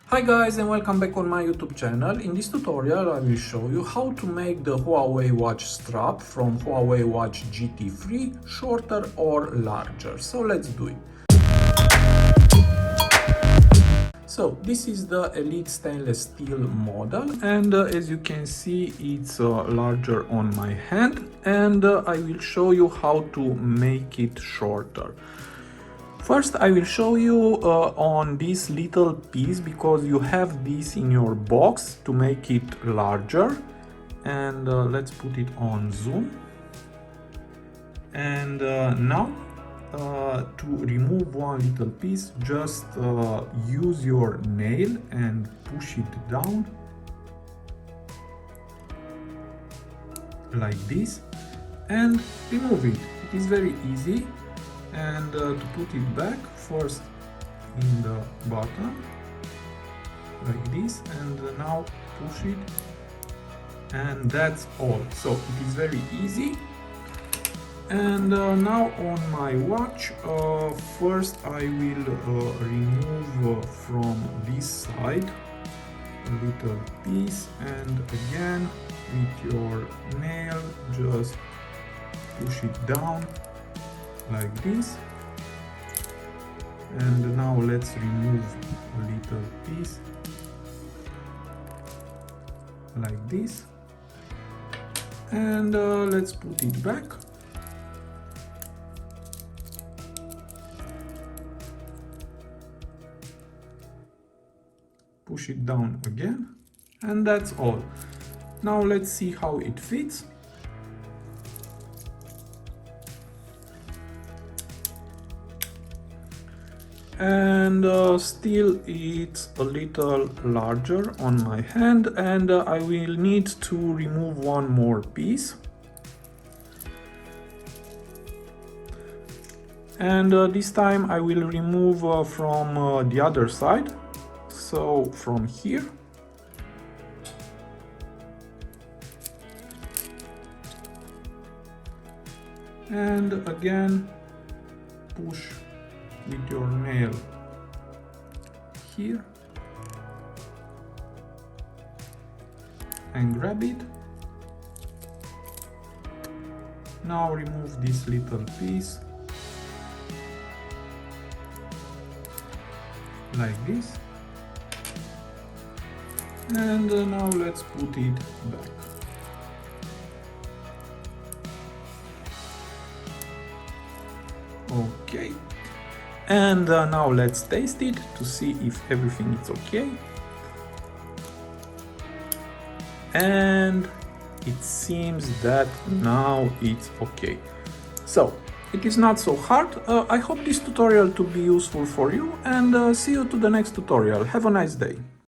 Hi guys, and welcome back on my YouTube channel. In this tutorial I will show you how to make the Huawei watch strap from Huawei Watch GT 3 shorter or larger. So let's do it. So this is the Elite stainless steel model, and as you can see it's larger on my hand, and I will show you how to make it shorter. First, I will show you on this little piece, because you have this in your box to make it larger. And let's put it on zoom. And now to remove one little piece, just use your nail and push it down like this and remove it. It is very easy. And to put it back, first in the bottom like this, and now push it, and that's all. So it is very easy. And now on my watch, first I will remove from this side a little piece, and again with your nail just push it down like this. And now let's remove a little piece like this, and let's put it back. Push it down again, and that's all. Now let's see how it fits. And still it's a little larger on my hand, and I will need to remove one more piece. And this time I will remove from the other side, so from here. And again push with your nail here and grab it. Now remove this little piece like this, and now let's put it back. Okay. And now let's taste it to see if everything is okay. And it seems that now it's okay. So it is not so hard. I hope this tutorial to be useful for you, and see you to the next tutorial. Have a nice day.